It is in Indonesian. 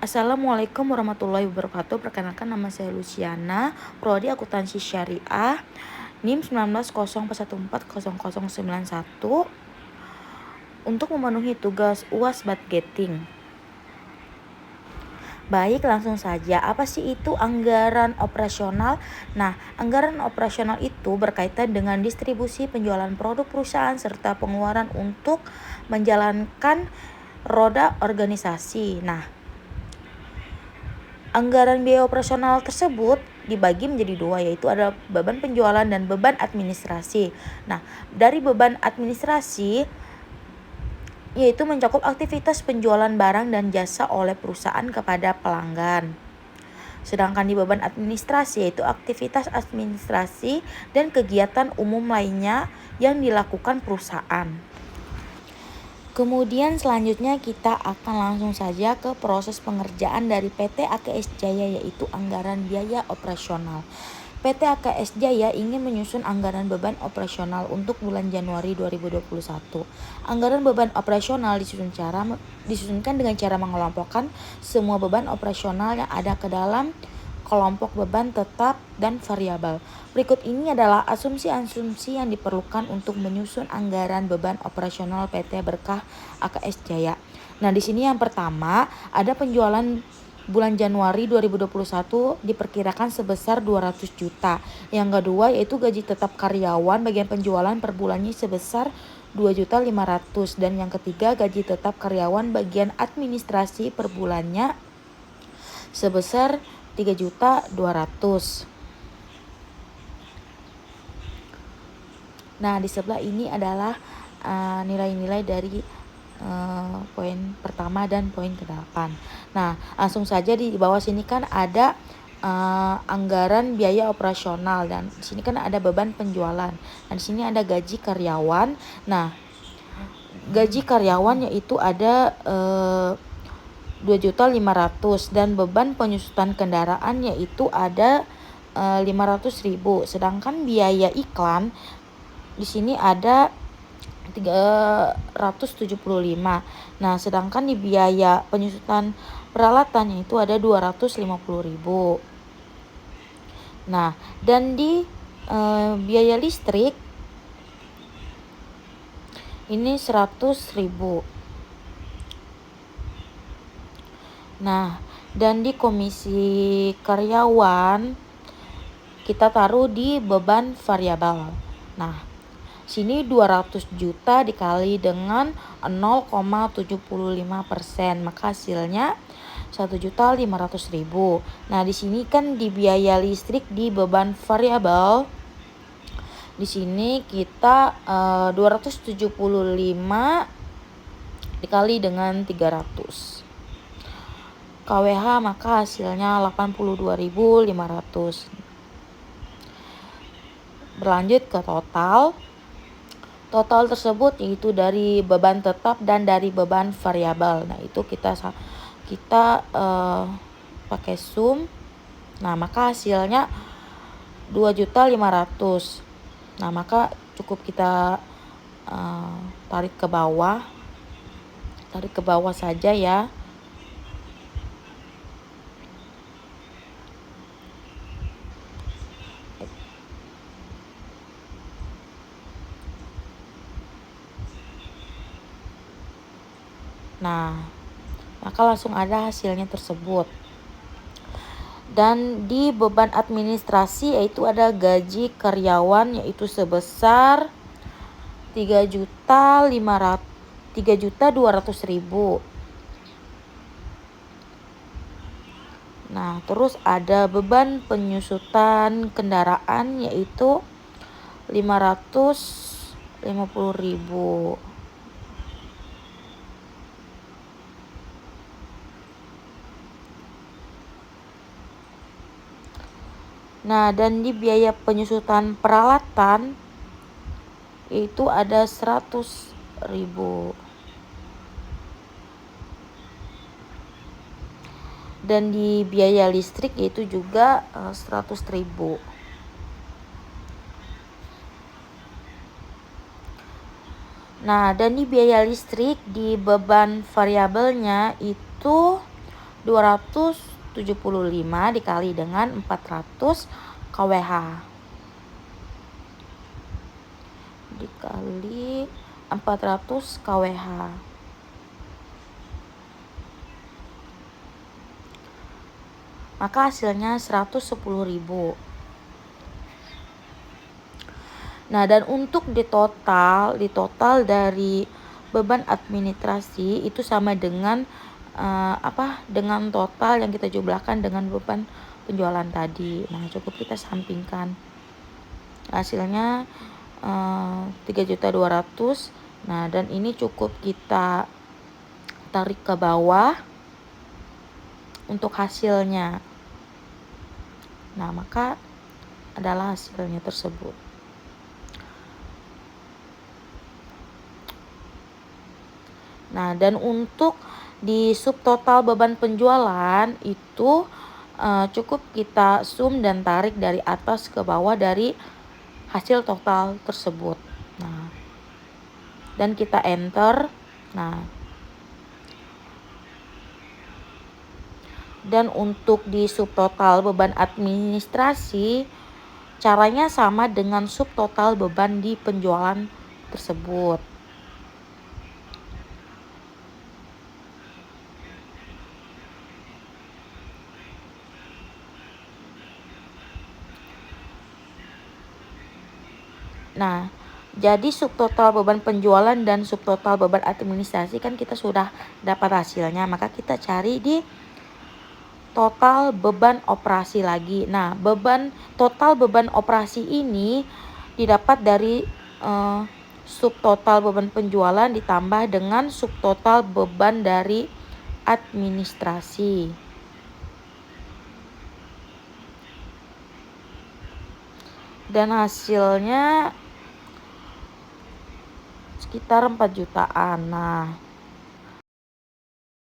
Assalamualaikum warahmatullahi wabarakatuh. Perkenalkan, nama saya Luciana, Prodi Akuntansi Syariah, NIM 1901140091, untuk memenuhi tugas UAS budgeting. Baik, langsung saja. Apa sih itu anggaran operasional? Nah, anggaran operasional itu berkaitan dengan distribusi penjualan produk perusahaan serta pengeluaran untuk menjalankan roda organisasi. Nah, anggaran biaya operasional tersebut dibagi menjadi dua, yaitu ada beban penjualan dan beban administrasi. Nah, dari beban administrasi yaitu mencakup aktivitas penjualan barang dan jasa oleh perusahaan kepada pelanggan. Sedangkan di beban administrasi yaitu aktivitas administrasi dan kegiatan umum lainnya yang dilakukan perusahaan. Kemudian selanjutnya kita akan langsung saja ke proses pengerjaan dari PT AKS Jaya, yaitu anggaran biaya operasional. PT AKS Jaya ingin menyusun anggaran beban operasional untuk bulan Januari 2021. Anggaran beban operasional disusunkan dengan cara mengelompokkan semua beban operasional yang ada ke dalam kelompok beban tetap dan variabel. Berikut ini adalah asumsi-asumsi yang diperlukan untuk menyusun anggaran beban operasional PT Berkah AKS Jaya. Nah, di sini yang pertama ada penjualan bulan Januari 2021 diperkirakan sebesar 200 juta. Yang kedua yaitu gaji tetap karyawan bagian penjualan per bulannya sebesar 2.500.000, dan yang ketiga gaji tetap karyawan bagian administrasi per bulannya sebesar 3.200.000. Nah, di sebelah ini adalah nilai-nilai dari poin pertama dan poin ke-8. Nah, langsung saja di bawah sini kan ada anggaran biaya operasional, dan di sini kan ada beban penjualan. Dan di sini ada gaji karyawan. Nah, gaji karyawan yaitu ada 2.500.000, dan beban penyusutan kendaraan yaitu ada 500.000. Sedangkan biaya iklan di sini ada 375. Nah, sedangkan di biaya penyusutan peralatan yaitu ada 250.000. Nah, dan di biaya listrik ini 100.000. Nah, dan di komisi karyawan kita taruh di beban variabel. Nah, sini 200 juta dikali dengan 0,75%, maka hasilnya 1.500.000. Nah, di sini kan di biaya listrik di beban variabel, di sini kita 275 dikali dengan 300 KWH, maka hasilnya 82.500. Berlanjut ke total. Total tersebut yaitu dari beban tetap dan dari beban variabel. Nah, itu kita pakai sum. Nah, maka hasilnya 2.500.000. Nah, maka cukup kita tarik ke bawah saja ya. Nah, maka langsung ada hasilnya tersebut. Dan di beban administrasi yaitu ada gaji karyawan yaitu sebesar 3.200.000. Nah, terus ada beban penyusutan kendaraan yaitu 550.000. Nah, dan di biaya penyusutan peralatan itu ada 100.000. Dan di biaya listrik itu juga 100.000. Nah, dan di biaya listrik di beban variabelnya itu 275 dikali dengan 400 kWh dikali 400 kWh. Maka hasilnya 110.000. Nah, dan untuk di total dari beban administrasi itu sama dengan dengan total yang kita jumlahkan dengan beban penjualan tadi. Nah, cukup kita sampingkan. Hasilnya 3.200.000. Nah, dan ini cukup kita tarik ke bawah untuk hasilnya. Nah, maka adalah hasilnya tersebut. Nah, dan untuk di subtotal beban penjualan itu cukup kita sum dan tarik dari atas ke bawah dari hasil total tersebut. Nah, dan kita enter. Nah, dan untuk di subtotal beban administrasi caranya sama dengan subtotal beban di penjualan tersebut. Nah, jadi subtotal beban penjualan dan subtotal beban administrasi kan kita sudah dapat hasilnya, maka kita cari di total beban operasi lagi. Nah, total beban operasi ini didapat dari subtotal beban penjualan ditambah dengan subtotal beban dari administrasi. Dan hasilnya sekitar 4 jutaan. Nah,